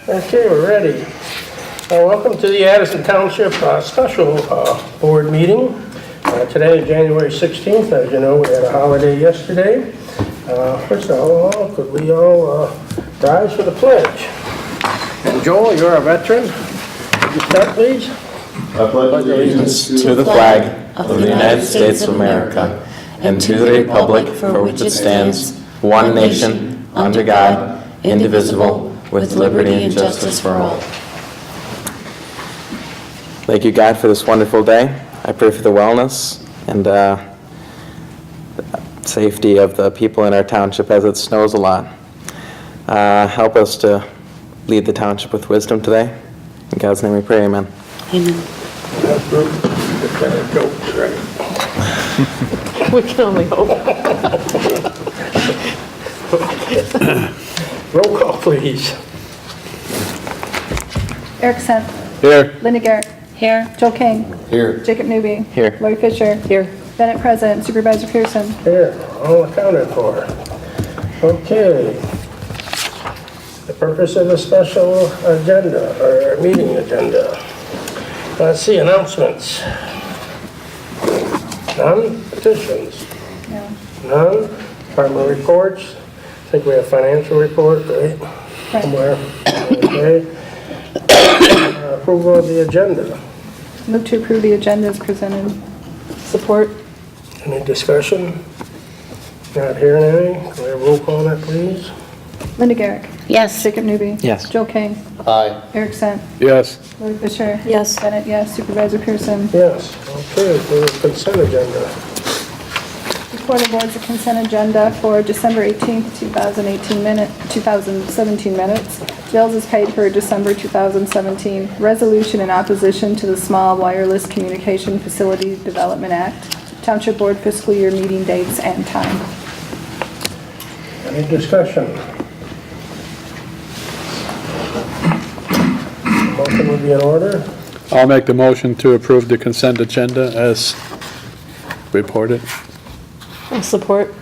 Okay, we're ready. Welcome to the Addison Township special board meeting. Today is January 16th. As you know, we had a holiday yesterday. First of all, could we all rise for the pledge? And Joel, you're a veteran. Could you start, please? I pledge allegiance to the flag of the United States of America and to the republic for which it stands, one nation, under God, indivisible, with liberty and justice for all. Thank you, God, for this wonderful day. I pray for the wellness and safety of the people in our township as it snows a lot. Help us to lead the township with wisdom today. In God's name we pray, amen. Amen. That group, the kind of jokes, right? We can only hope. Roll call, please. Addison. Here. Linda Garrett. Here. Joe King. Here. Jacob Newby. Here. Lori Fisher. Here. Bennett present. Supervisor Pearson. Here, all accounted for. Okay. The purpose of the special agenda, or meeting agenda. Let's see, announcements. None? Petitions? No. None? Department reports? I think we have financial report, right? Right. Somewhere. Okay. Approval of the agenda. Move to approve the agenda as presented. Support. Any discussion? Not hearing any? Can we have roll call on that, please? Linda Garrett. Yes. Jacob Newby. Yes. Joe King. Aye. Addison. Yes. Lori Fisher. Yes. Bennett, yes. Supervisor Pearson. Yes. Okay, for the consent agenda. Report of boards of consent agenda for December 18th, 2017 minutes. Bills is paid for December 2017. Resolution in opposition to the Small Wireless Communication Facility Development Act. Township Board fiscal year meeting dates and time. Any discussion? Motion would be in order. I'll make the motion to approve the consent agenda as reported. I'll support.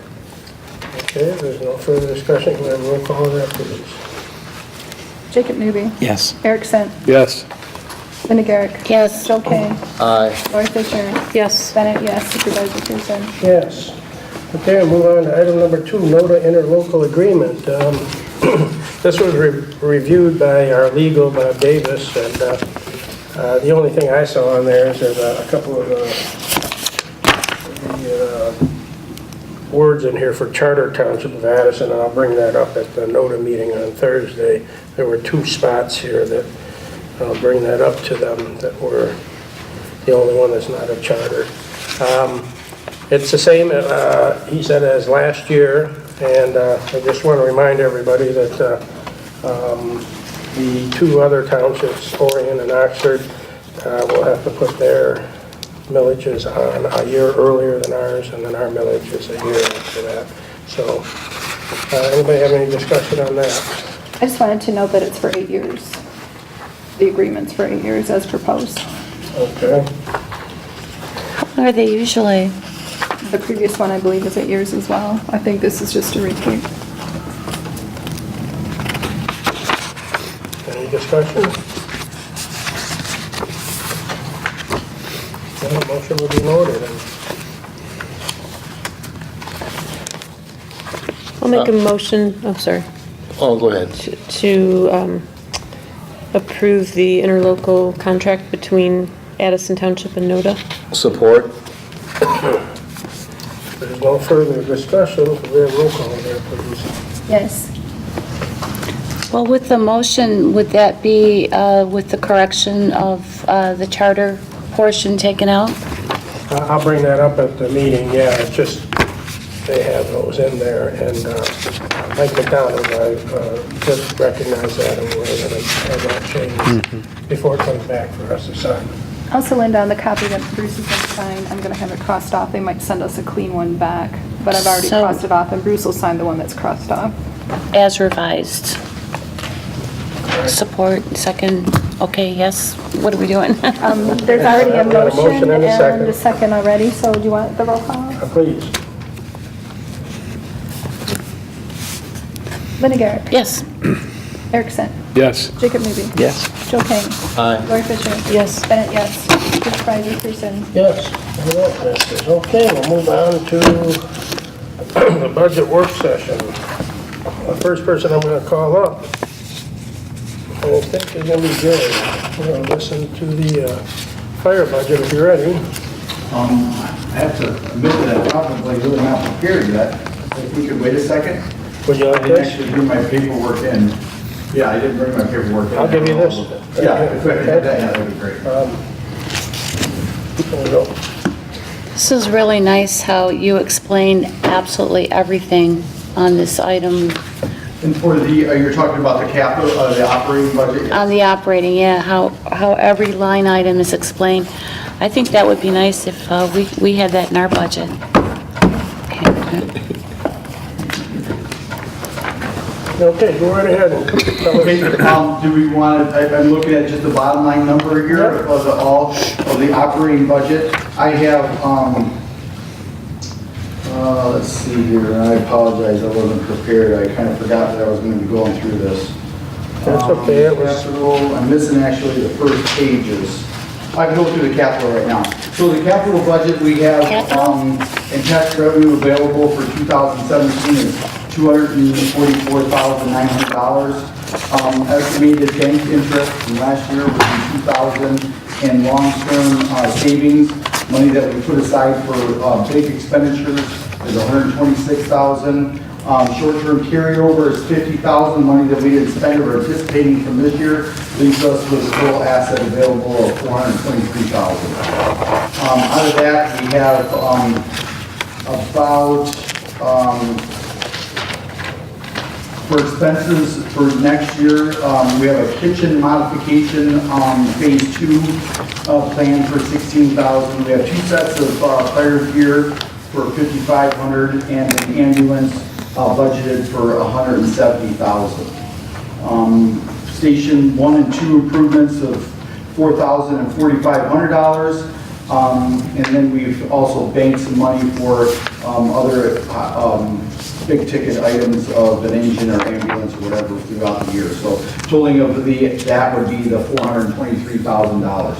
Okay, if there's no further discussion, can we have roll call on that, please? Jacob Newby. Yes. Addison. Yes. Linda Garrett. Yes. Joe King. Aye. Lori Fisher. Yes. Bennett, yes. Supervisor Pearson. Yes. Okay, we'll move on to item number 2, NODA interlocal agreement. This was reviewed by our legal, Bob Davis, and the only thing I saw on there is there's a couple of words in here for Charter Township of Addison, and I'll bring that up at the NODA meeting on Thursday. There were 2 spots here that I'll bring that up to them that were the only one that's not a charter. It's the same, he said, as last year, and I just want to remind everybody that the 2 other townships, Orion and Oxford, will have to put their millages on a year earlier than ours, and then our millage is a year after that. So, anybody have any discussion on that? I just wanted to note that it's for 8 years. The agreement's for 8 years as proposed. Okay. What are they usually? The previous one, I believe, was 8 years as well. I think this is just a repeat. Any discussion? No, motion will be in order then. I'll make a motion, sorry, Oh, go ahead. to approve the interlocal contract between Addison Township and NODA. Support. If there's no further discussion, we have roll call there, please. Yes. Well, with the motion, would that be with the correction of the charter portion taken out? I'll bring that up at the meeting, yeah, it's just, they have those in there, and Mike McDonald, I just recognize that and we're going to have that changed before it comes back for us to sign. Also, Linda, on the copy that Bruce is going to sign, I'm going to have it crossed off. They might send us a clean one back, but I've already So- crossed it off, and Bruce will sign the one that's crossed off. As revised. Support, second, okay, yes. What are we doing? There's already a I've got a motion and a second. and a second already, so do you want the roll call? Please. Linda Garrett. Yes. Addison. Yes. Jacob Newby. Yes. Joe Kane. Aye. Lori Fisher. Yes. Bennett, yes. Supervisor Pearson. Yes, and that passes. Okay, we'll move on to the budget work session. The first person I'm going to call up, I think is going to be Jerry. We're going to listen to the fire budget if you're ready. I have to admit that I'm probably really not prepared yet. If we could wait a second. Would you I like didn't this? actually bring my paperwork in. Yeah, I didn't bring my paperwork in. I'll give you this. Yeah, if I could have that, yeah, that'd be great. There we go. This is really nice how you explain absolutely everything on this item, And for the, you're talking about the capital, the operating budget? on the operating, yeah, how every line item is explained. I think that would be nice if we had that in our budget. Okay, good. Okay, go right ahead and tell Okay, us. do we want to, I'm looking at just the bottom line number here Yep. of all of the operating budget. I have, let's see here, and I apologize, I wasn't prepared. I kind of forgot that I was going to be going through this. That's okay, it was- Capital, I'm missing actually the first pages. I can go through the capital right now. So the capital budget we have, Capital? in tax revenue available for 2017 is $244,900. Estimated bank interest from last year was $2,000, and long-term savings, money that we put aside for big expenditures is $126,000. Short-term carryover is $50,000, money that we didn't spend or anticipating from this year, leaves us with a total asset available of $423,000. Out of that, we have about, for expenses for next year, we have a kitchen modification, phase 2 plan for $16,000. We have 2 sets of fire gear for $5,500 and an ambulance budgeted for $170,000. Station 1 and 2 improvements of $4,000 and $4,500. And then we've also banked some money for other big ticket items of an engine or ambulance or whatever throughout the year. So totaling of that would be the $423,000.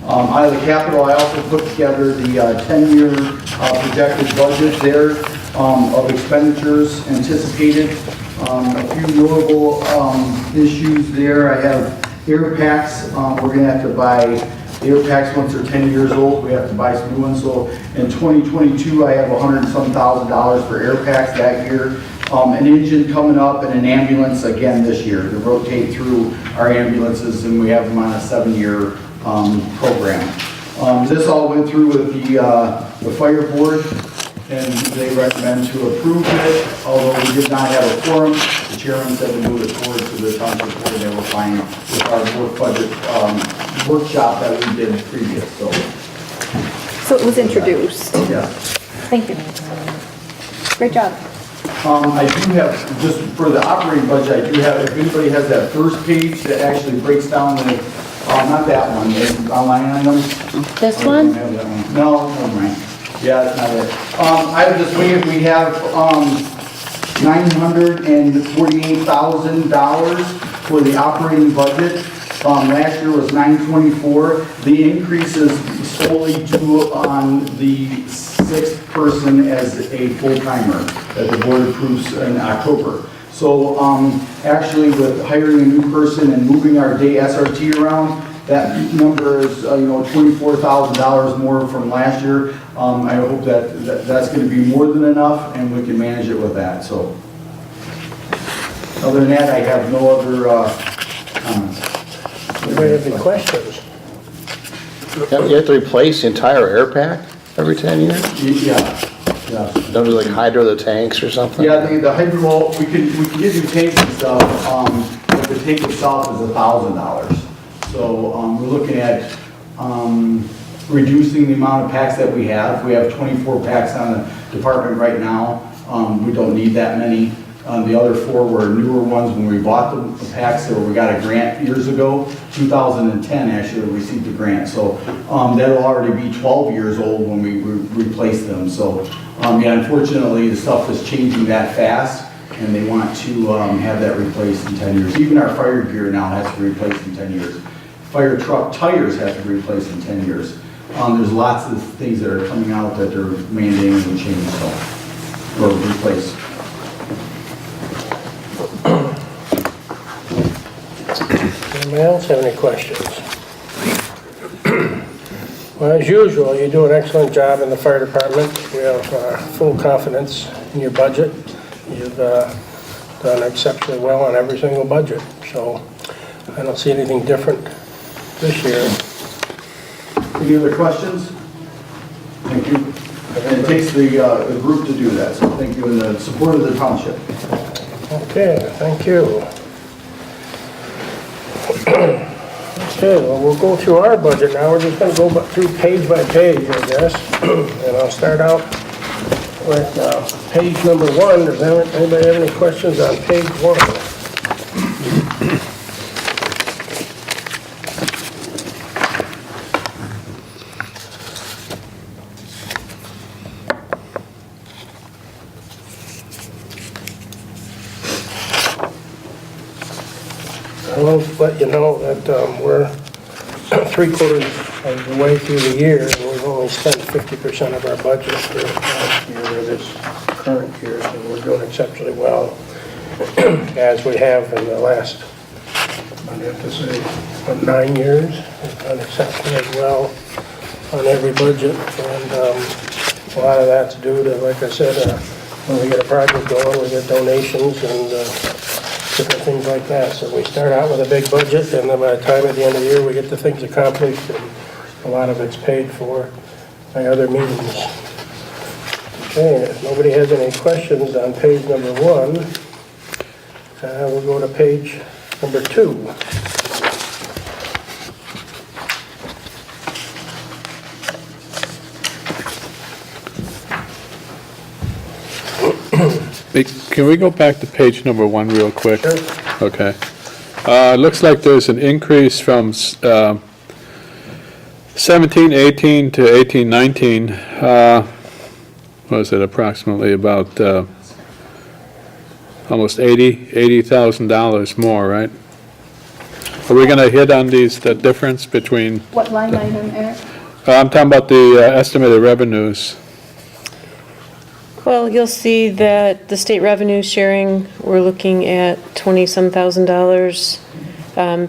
Out of the capital, I also put together the 10-year projected budget there of expenditures anticipated. A few notable issues there. I have air packs. We're going to have to buy air packs once they're 10 years old. We have to buy some new ones. So in 2022, I have $100,000 for air packs that year. An engine coming up and an ambulance again this year to rotate through our ambulances, and we have them on a 7-year program. This all went through with the fire board, and they recommend to approve it, although we did not have a quorum. The chairman said to move it forward to the township board, and they were fine with our work budget workshop that we did previous, so. So it was introduced. Yeah. Thank you. Great job. I do have, just for the operating budget, I do have, if anybody has that first page that actually breaks down the, not that one, the line items. This I one? don't have that one. No, never mind. Yeah, that's not it. I was just wondering, we have $948,000 for the operating budget. Last year was $924,000. The increase is solely due on the 6th person as a full-timer that the board approves in October. So actually with hiring a new person and moving our day SRT around, that number is $24,000 more from last year. I hope that's going to be more than enough, and we can manage it with that. So other than that, I have no other comments. Anybody have any questions? You have to replace the entire air pack every 10 years? Yeah. Don't do like hydro the tanks or something? Yeah, the hydro, we can get new tanks and stuff, but the tank itself is $1,000. So we're looking at reducing the amount of packs that we have. We have 24 packs on the department right now. We don't need that many. The other 4 were newer ones when we bought the packs, so we got a grant years ago. 2010 actually received a grant. So that'll already be 12 years old when we replace them. So yeah, unfortunately the stuff is changing that fast. and they want to have that replaced in 10 years. Even our fire gear now has to be replaced in 10 years. Fire truck tires have to be replaced in 10 years. There's lots of things that are coming out that they're mandating and changing, so, or replace. Anybody else have any questions? Well, as usual, you do an excellent job in the fire department. We have full confidence in your budget. You've done exceptionally well on every single budget, so I don't see anything different this year. Any other questions? Thank you. And it takes the group to do that, so thank you, and the support of the township. Okay, thank you. Okay, well, we'll go through our budget now. We're just going to go through page by page, I guess. And I'll start out with page number 1. Does anybody have any questions on page 1? I'll let you know that we're 3/4 of the way through the year, and we've only spent 50% of our budget for last year or this current year, so we're doing exceptionally well, as we have in the last, I'd have to say, 9 years. We've done exceptionally well on every budget, and a lot of that's due to, like I said, when we get a project going, we get donations and different things like that. So we start out with a big budget, and then by the time at the end of the year we get the things accomplished, and a lot of it's paid for by other means. Okay, if nobody has any questions on page number 1, we'll go to page number 2. Can we go back to page number 1 real quick? Sure. Okay. It looks like there's an increase from 17-18 to 18-19. What is it, approximately about almost $80,000 more, right? Are we going to hit on the difference between? What line item, Eric? I'm talking about the estimated revenues. Well, you'll see that the state revenue sharing, we're looking at $20-some thousand.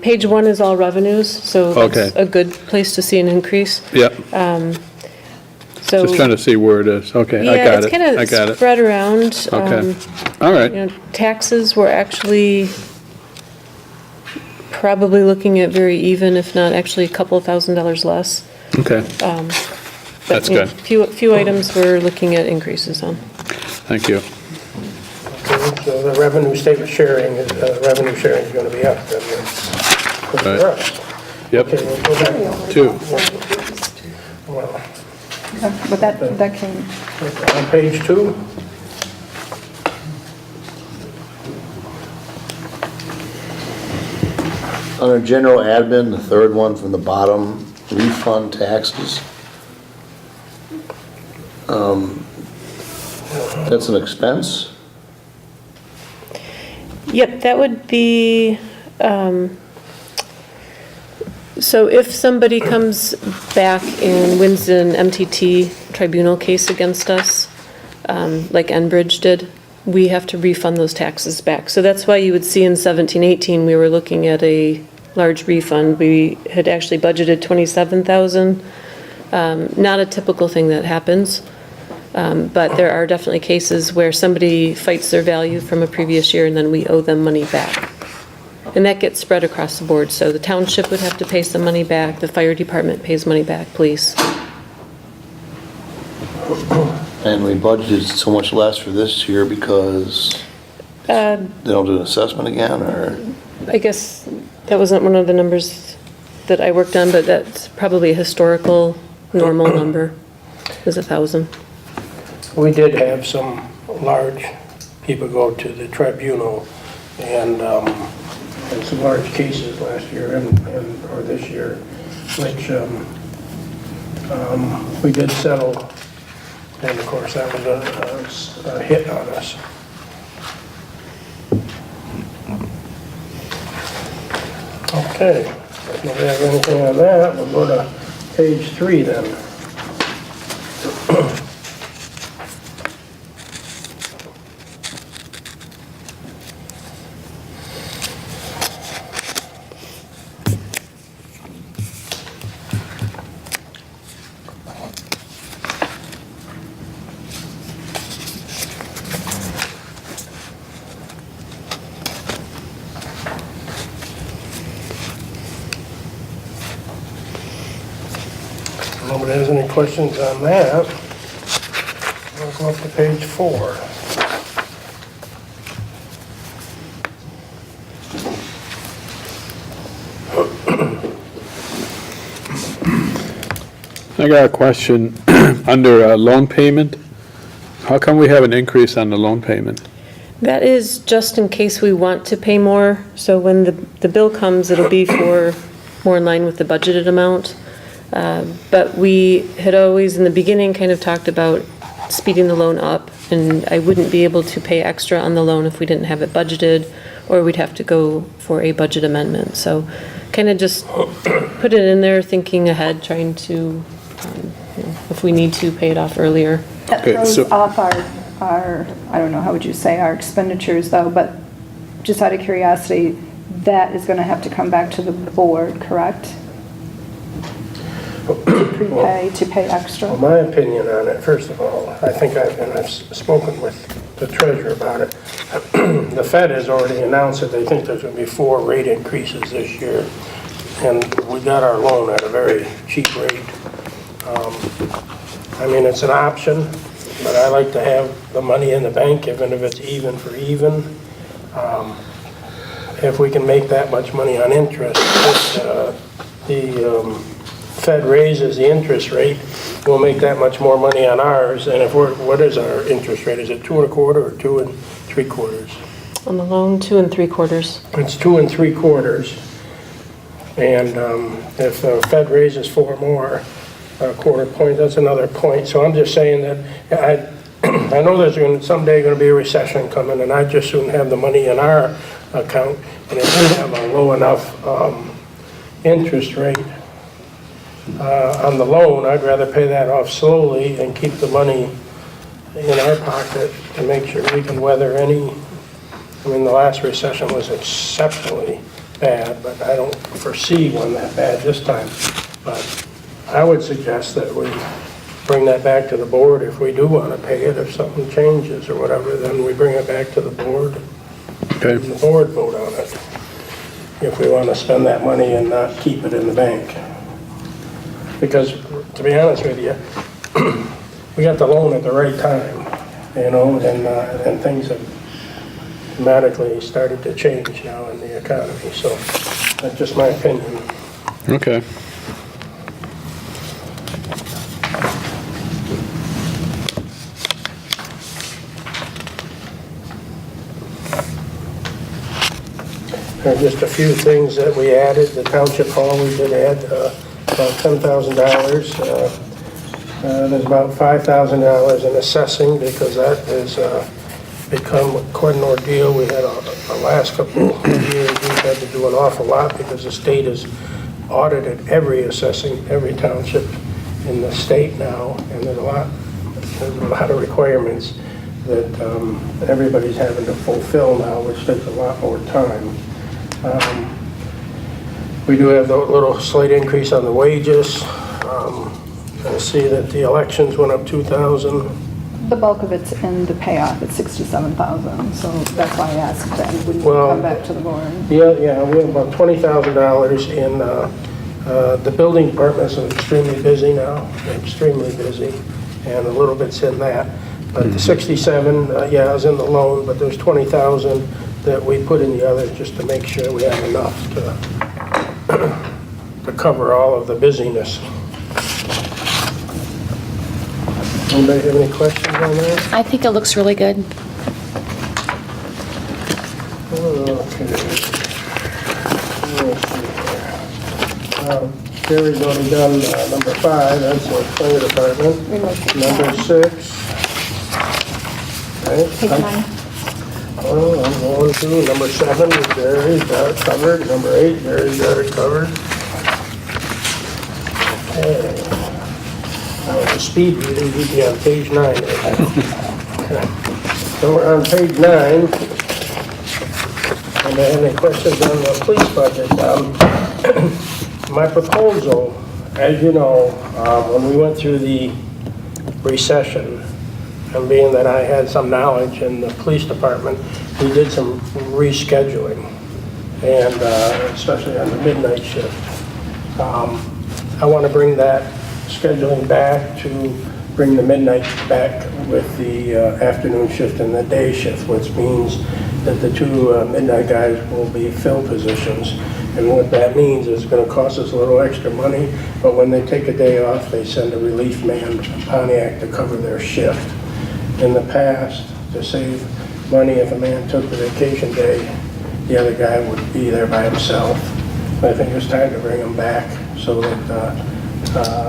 Page 1 is all revenues, so it's a good place to see an increase. Yep. So Just trying to see where it is. Okay, I yeah, got it's it. kind I got of it. spread around. Okay. All right. You know, taxes, we're actually probably looking at very even, if not actually a couple of $1,000s less. Okay. That's But, you know, good. few items we're looking at increases on. Thank you. Okay, so the revenue statement sharing is going to be up then. For Right. us. Yep. Okay, we'll go back. 2. Well, But that came, on page 2. Under general admin, the third one from the bottom, refund taxes. That's an expense? Yep, that would be, so if somebody comes back and wins an MTT tribunal case against us, like Enbridge did, we have to refund those taxes back. So that's why you would see in 17-18, we were looking at a large refund. We had actually budgeted $27,000. Not a typical thing that happens. But there are definitely cases where somebody fights their value from a previous year and then we owe them money back. And that gets spread across the board. So the township would have to pay some money back, the fire department pays money back, police. And we budgeted so much less for this year because they don't do an assessment again, or? I guess that wasn't one of the numbers that I worked on, but that's probably a historical normal number, is 1,000. We did have some large people go to the tribunal and had some large cases last year or this year, which we did settle, and of course that was a hit on us. Okay, if nobody has anything on that, we'll go to page 3 then. Nobody has any questions on that. We'll go up to page 4. I got a question. Under loan payment, how come we have an increase on the loan payment? That is just in case we want to pay more, so when the bill comes, it'll be for more in line with the budgeted amount. But we had always, in the beginning, kind of talked about speeding the loan up, and I wouldn't be able to pay extra on the loan if we didn't have it budgeted, or we'd have to go for a budget amendment. So kind of just put it in there, thinking ahead, trying to, if we need to, pay it off earlier. That Okay, throws so- off our, I don't know, how would you say, our expenditures though, but just out of curiosity, that is gonna have to come back to the board, correct? To prepay, to pay extra? Well, my opinion on it, first of all, I think I've spoken with the treasurer about it. The Fed has already announced that they think there's going to be 4 rate increases this year, and we got our loan at a very cheap rate. I mean, it's an option, but I like to have the money in the bank, even if it's even for even. If we can make that much money on interest, the Fed raises the interest rate, we'll make that much more money on ours. And if what is our interest rate? Is it 2 1/4 or 2 3/4? On the loan, 2 3/4. It's 2 3/4. And if the Fed raises 4 more, a quarter point, that's another point. So I'm just saying that I know there's someday going to be a recession coming, and I just soon have the money in our account, and if we have a low enough interest rate on the loan, I'd rather pay that off slowly and keep the money in our pocket to make sure we can weather any. I mean, the last recession was exceptionally bad, but I don't foresee one that bad this time. But I would suggest that we bring that back to the board if we do want to pay it. If something changes or whatever, then we bring it back to the board. Okay. And the board vote on it. If we want to spend that money and not keep it in the bank. Because, to be honest with you, we got the loan at the right time, and things have dramatically started to change now in the economy. So that's just my opinion. Okay. There are just a few things that we added. The Township Hall, we did add about $10,000. There's about $5,000 in assessing, because that has become quite an ordeal. We had the last couple of years, we've had to do an awful lot because the state has audited every assessing, every township in the state now, and there's a lot of requirements that everybody's having to fulfill now, which takes a lot more time. We do have the little slight increase on the wages. I see that the elections went up 2,000. The bulk of it's in the payoff, it's 67,000, so that's why I asked that it wouldn't Well, come back to the board. Yeah, we have about $20,000 in, the building department's extremely busy now, extremely busy, and a little bit's in that. But the 67, is in the loan, but there's 20,000 that we put in the other just to make sure we have enough to cover all of the busyness. Anybody have any questions on that? I think it looks really good. Okay. Jerry's already done number 5, that's the fire department. Number 6. Page 9. Well, I'm going to number 7, Barry's got it covered. Number 8, Barry's got it covered. Okay. Now, the speed reading, we'd be on page 9. So we're on page 9. And any questions on the police budget? My proposal, as you know, when we went through the recession, and being that I had some knowledge in the police department, we did some rescheduling, and especially on the midnight shift. I want to bring that scheduling back to bring the midnight back with the afternoon shift and the day shift, which means that the 2 midnight guys will be fill positions. And what that means is it's going to cost us a little extra money, but when they take a day off, they send a relief man from Pontiac to cover their shift. In the past, to save money, if a man took the vacation day, the other guy would be there by himself. I think it's time to bring them back so that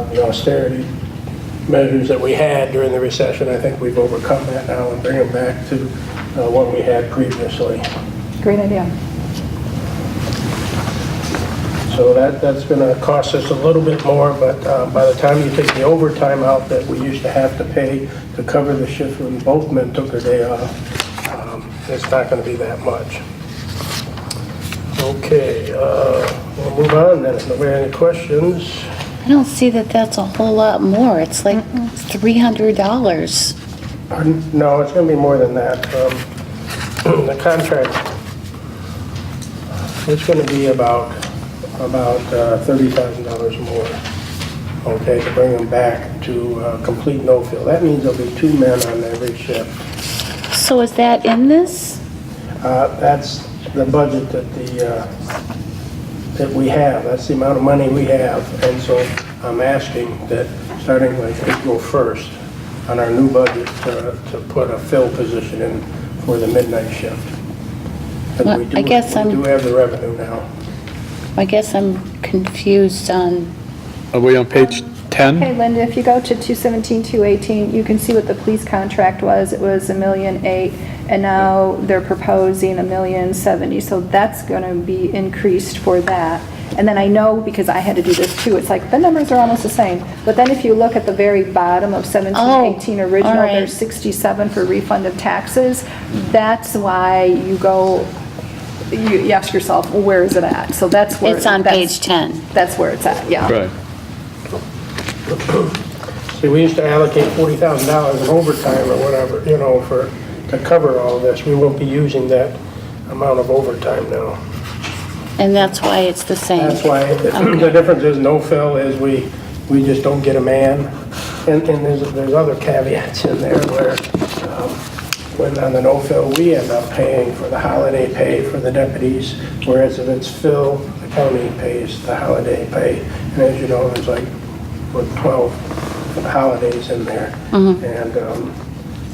the austerity measures that we had during the recession, I think we've overcome that now and bring them back to what we had previously. Great idea. So that's going to cost us a little bit more, but by the time you take the overtime out that we used to have to pay to cover the shift when both men took their day off, it's not going to be that much. Okay, we'll move on then. If nobody has any questions. I don't see that that's a whole lot more. It's like $300. No, it's going to be more than that. The contract, it's going to be about $30,000 more, okay, to bring them back to complete no-fill. That means there'll be 2 men on every shift. So is that in this? That's the budget that we have. That's the amount of money we have. And so I'm asking that starting like April 1st on our new budget to put a fill position in for the midnight shift. Well, We do have the revenue now. I guess I'm confused on, Are we on page 10? Okay, Linda, if you go to 217-218, you can see what the police contract was. It was $1.8 million, and now they're proposing $1.07 million. So that's going to be increased for that. And then I know, because I had to do this too, it's like the numbers are almost the same. But then if you look at the very bottom of 17-18 original, all right. there's 67 for refund of taxes. That's why you go, you ask yourself, well, where is it at? So that's where it's on page 10. That's where it's at, yeah. Right. See, we used to allocate $40,000 in overtime or whatever, to cover all this. We won't be using that amount of overtime now. And that's why it's the same. That's why the difference is no-fill is we just don't get a man. And there's other caveats in there where when on the no-fill, we end up paying for the holiday pay for the deputies, whereas if it's fill, the county pays the holiday pay. And as you know, there's like 12 holidays in there. And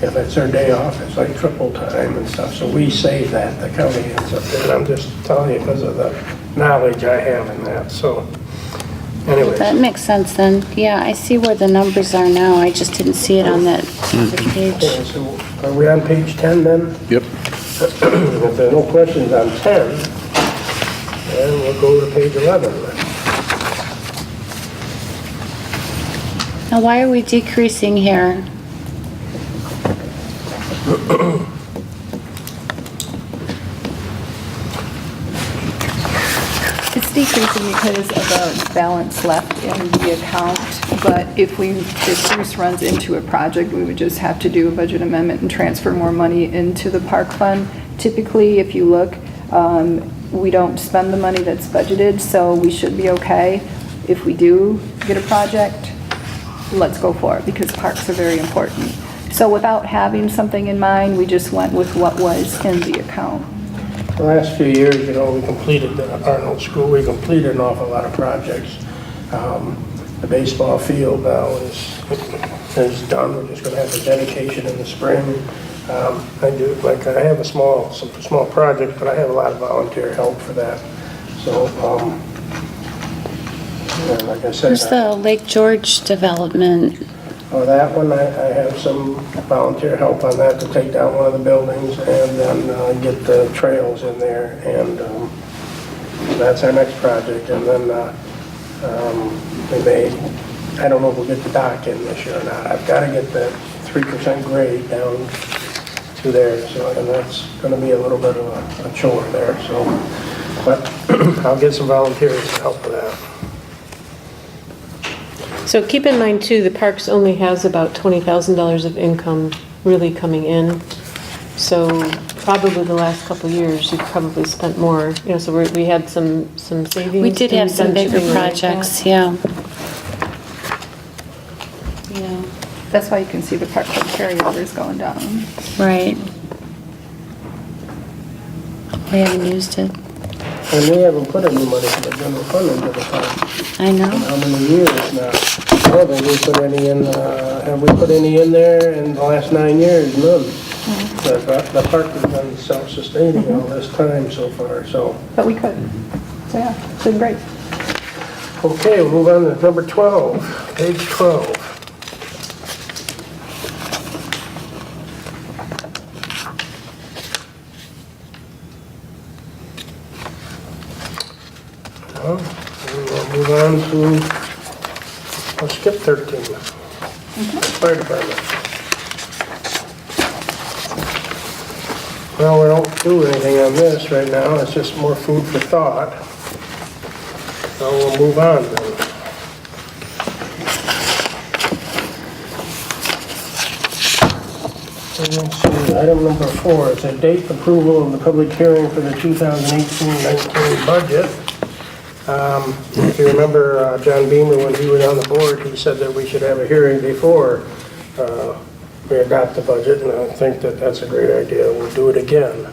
if it's their day off, it's like triple time and stuff. So we save that, the county ends up there. And I'm just telling you because of the knowledge I have in that. So anyways. That makes sense then. Yeah, I see where the numbers are now. I just didn't see it on that other page. Okay, so are we on page 10 then? Yep. If there are no questions on 10, then we'll go to page 11 then. Now, why are we decreasing here? It's decreasing because of the balance left in the account, but if Bruce runs into a project, we would just have to do a budget amendment and transfer more money into the park fund. Typically, if you look, we don't spend the money that's budgeted, so we should be okay. If we do get a project, let's go for it, because parks are very important. So without having something in mind, we just went with what was in the account. The last few years, we completed the Arnold School, we completed an awful lot of projects. The baseball field now is done, we're just gonna have the dedication in the spring. I have some small projects, but I have a lot of volunteer help for that. So, like I said. Where's the Lake George development? That one, I have some volunteer help on that to take down one of the buildings and then get the trails in there, and that's our next project. And then we may, I don't know if we'll get the dock in this year or not. I've got to get that 3% grade down to there, so, and that's going to be a little bit of a chore there, so, but I'll get some volunteers to help with that. So keep in mind too, the parks only has about $20,000 of income really coming in. So probably the last couple of years, you've probably spent more, so we had some savings. We did have some bigger Anything like projects, that? yeah. Yeah, That's why you can see the park club carryovers going down. right. We haven't used it. And we haven't put any money from the general fund into the park. I know. How many years now? I don't think we put any in, have we put any in there in the last 9 years? None. The park has been self-sustaining all this time so far, so. But we could. So yeah, it's been great. Okay, we'll move on to number 12, page 12. Well, we'll move on to, let's skip 13. Fire department. Well, we don't do anything on this right now, it's just more food for thought. So we'll move on then. Let's see, item number 4 is a date approval of the public hearing for the 2018-19 budget. If you remember John Beamer, when he was on the board, he said that we should have a hearing before we adopt the budget, and I think that that's a great idea. We'll do it again.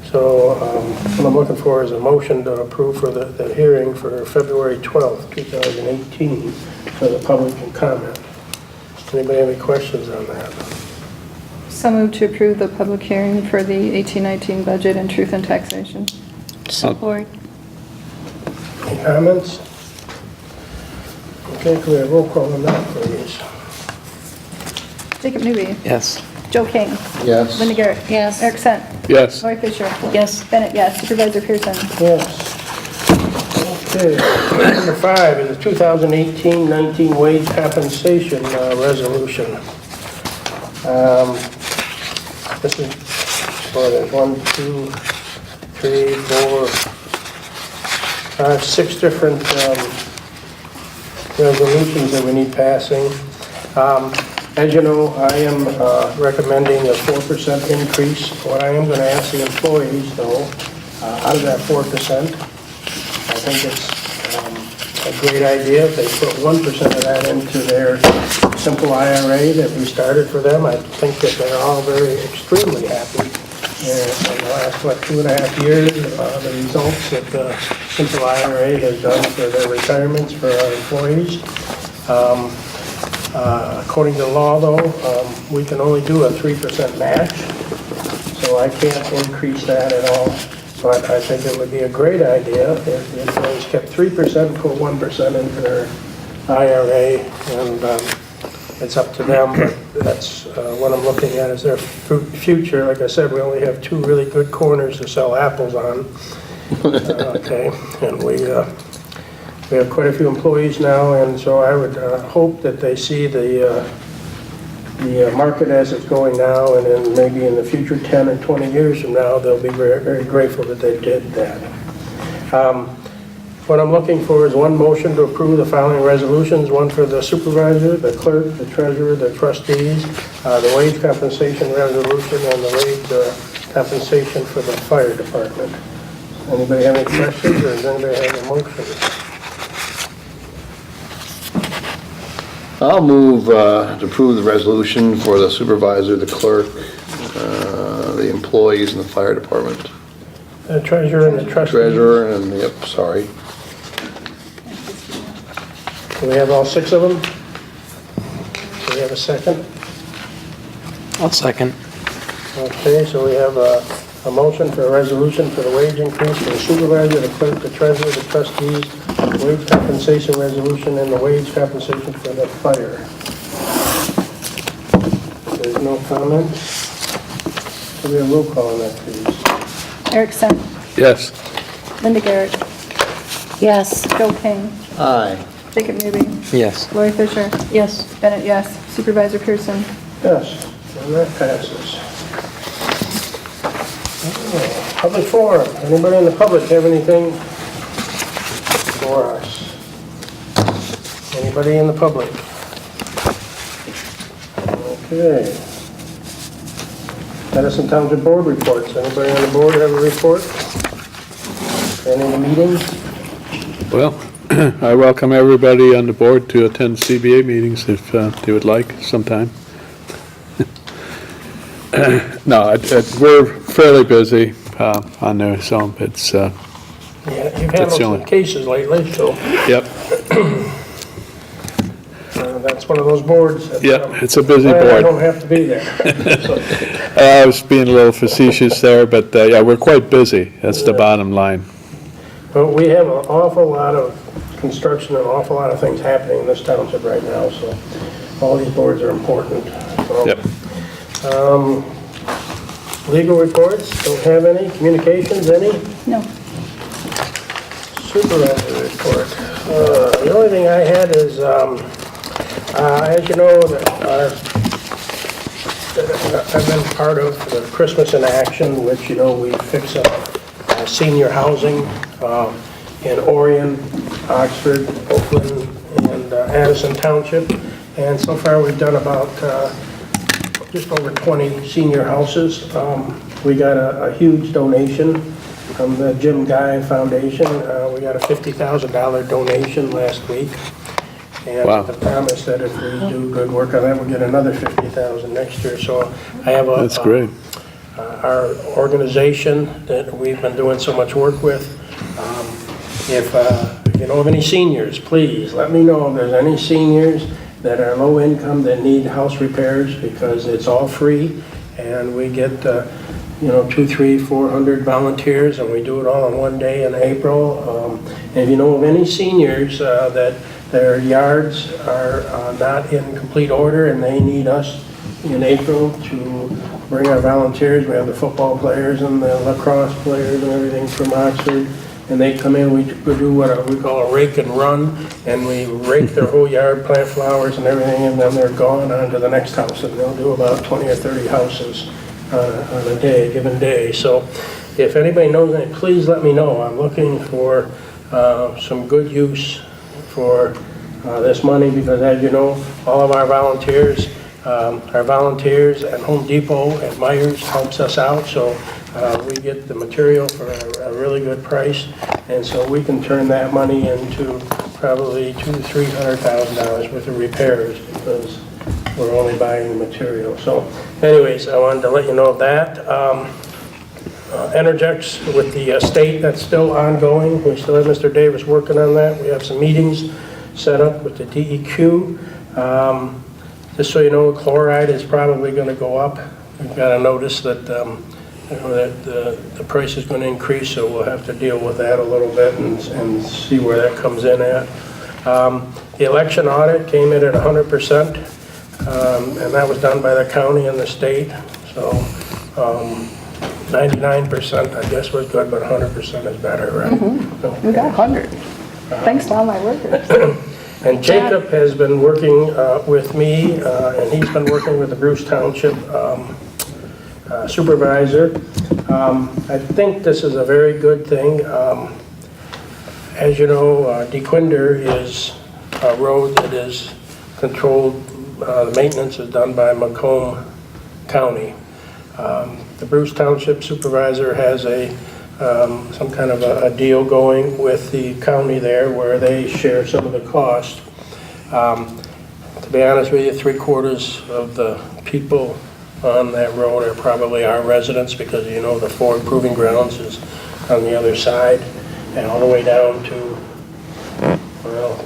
So what I'm looking for is a motion to approve for the hearing for February 12th, 2018, so the public can comment. Anybody have any questions on that? So moved to approve the public hearing for the 18-19 budget and truth and taxation. Support. Any comments? Okay, can we have roll call on that, please? Jacob Newby. Yes. Joe King. Yes. Linda Garrett. Yes. Eric Sant. Yes. Lori Fisher. Yes. Bennett, yes. Supervisor Pearson. Yes. Okay, number 5 is the 2018-19 wage compensation resolution. This is for the 1, 2, 3, 4, 5, 6 different resolutions that we need passing. As you know, I am recommending a 4% increase. What I am going to ask the employees, though, out of that 4%, I think it's a great idea if they put 1% of that into their simple IRA that we started for them. I think that they're all very extremely happy. In the last, 2.5 years, the results that the simple IRA has done for their retirements for our employees. According to law, though, we can only do a 3% match, so I can't increase that at all. But I think it would be a great idea if the employees kept 3% and put 1% into their IRA, and it's up to them, but that's what I'm looking at is their future. Like I said, we only have 2 really good corners to sell apples on. Okay, and we have quite a few employees now, and so I would hope that they see the market as it's going now, and then maybe in the future 10 or 20 years from now, they'll be very, very grateful that they did that. What I'm looking for is one motion to approve the following resolutions, one for the supervisor, the clerk, the treasurer, the trustees, the wage compensation resolution, and the wage compensation for the fire department. Anybody have any questions, or does anybody have a motion? I'll move to approve the resolution for the supervisor, the clerk, the employees in the fire department. The treasurer and the trustees. Treasurer and, yep, sorry. Do we have all 6 of them? Do we have a second? I'll second. Okay, so we have a A motion for a resolution for the wage increase for the supervisor, the clerk, the treasurer, the trustees, wage compensation resolution, and the wage compensation for the fire. If there's no comments, can we have a roll call on that, please? Erickson, Yes. Linda Garrett, Yes. Joe King, Aye. Jacob Newby, Yes. Lori Fisher, Yes. Bennett, yes. Supervisor Pearson. Yes, and that passes. Public forum. Anybody in the public have anything for us? Anybody in the public? Okay. Addison Township Board reports. Anybody on the board have a report? Any of the meetings? Well, I welcome everybody on the board to attend CBA meetings if they would like sometime. No, we're fairly busy on there, so it's, Yeah, you've handled That's the some only- cases lately, so yep, that's one of those boards. that, yep, it's a busy I board. don't have to be there. So, I was being a little facetious there, but yeah, we're quite busy. That's the bottom line. But we have an awful lot of construction and an awful lot of things happening in this township right now, so all these boards are important. So, Yep. Legal reports, don't have any. Communications, any? No. Supervisor report. The only thing I had is, as you know, I've been part of the Christmas in Action, which, you know, we fix up senior housing in Orion, Oxford, Oakland, and Addison Township. And so far, we've done about just over 20 senior houses. We got a huge donation from the Jim Guy Foundation. We got a $50,000 donation last week. And Wow. the promise that if we do good work on that, we'll get another $50,000 next year. So I have a... That's great. Our organization that we've been doing so much work with, if you know of any seniors, please let me know if there's any seniors that are low income that need house repairs, because it's all free, and we get 200, 300, 400 volunteers, and we do it all in one day in April. And if you know of any seniors that their yards are not in complete order and they need us in April to bring our volunteers, we have the football players and the lacrosse players and everything from Oxford, and they come in, we do what we call a rake and run, and we rake their whole yard, plant flowers and everything, and then they're gone on to the next house, and they'll do about 20 or 30 houses on a given day. So if anybody knows any, please let me know. I'm looking for some good use for this money, because as you know, all of our volunteers at Home Depot and Myers helps us out, so we get the material for a really good price, and so we can turn that money into probably $200,000 to $300,000 worth of repairs, because we're only buying the material. So anyways, I wanted to let you know of that. Energex with the state, that's still ongoing. We still have Mr. Davis working on that. We have some meetings set up with the DEQ. Just so you know, chloride is probably going to go up. We've got a notice that that the price is going to increase, so we'll have to deal with that a little bit and see where that comes in at. The election audit came in at 100%, and that was done by the county and the state. So 99%, I guess, was good, but 100% is better, right? So, We got 100. Thanks to all my workers. and Jacob has been working with me, and he's been working with the Bruce Township supervisor. I think this is a very good thing. As you know, DeQuinder is a road that is controlled, the maintenance is done by Macomb County. The Bruce Township supervisor has some kind of a deal going with the county there where they share some of the cost. To be honest with you, 3/4 of the people on that road are probably our residents, because you know the Ford Proving Grounds is on the other side, and all the way down to, well,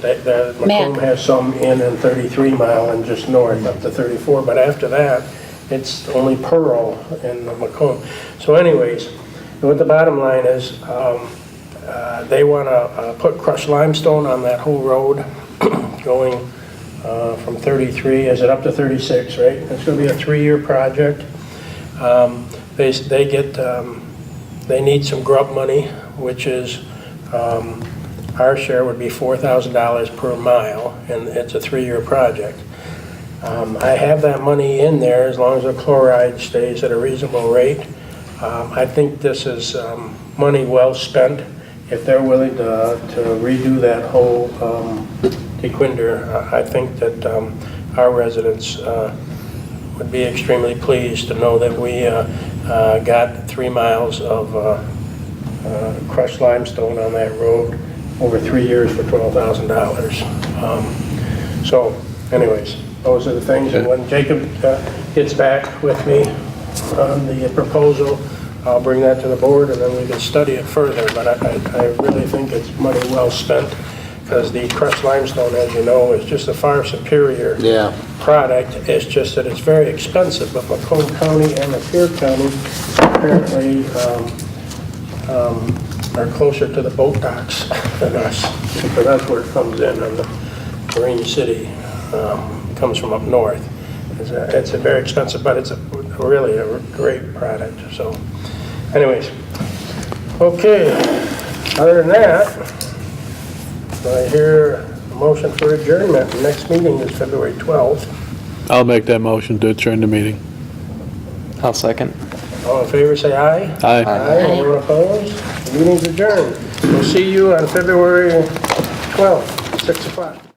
Macomb has some in 33 Mile and just north up to 34, but after that, it's only Pearl in Macomb. So anyways, what the bottom line is, they want to put crushed limestone on that whole road going from 33, is it up to 36, right? It's going to be a 3-year project. They need some grub money, which is, our share would be $4,000 per mile, and it's a 3-year project. I have that money in there as long as the chloride stays at a reasonable rate. I think this is money well spent. If they're willing to redo that whole DeQuinder, I think that our residents would be extremely pleased to know that we got 3 miles of crushed limestone on that road over 3 years for $12,000. So anyways, those are the things, and when Jacob gets back with me on the proposal, I'll bring that to the board, and then we can study it further, but I really think it's money well spent, because the crushed limestone, as you know, is just a far superior product. It's just that it's very expensive, but Macomb County and Lapeer County apparently are closer to the boat docks than us, because that's where it comes in on the Marine City. It comes from up north. It's a very expensive, but it's really a great product. So anyways, okay, other than that, I hear a motion for adjournment. The next meeting is February 12th. I'll make that motion to adjourn the meeting. I'll second. All in favor, say aye. Aye. Aye. Anyone opposed? The meeting's adjourned. We'll see you on February 12th, 6 o'clock.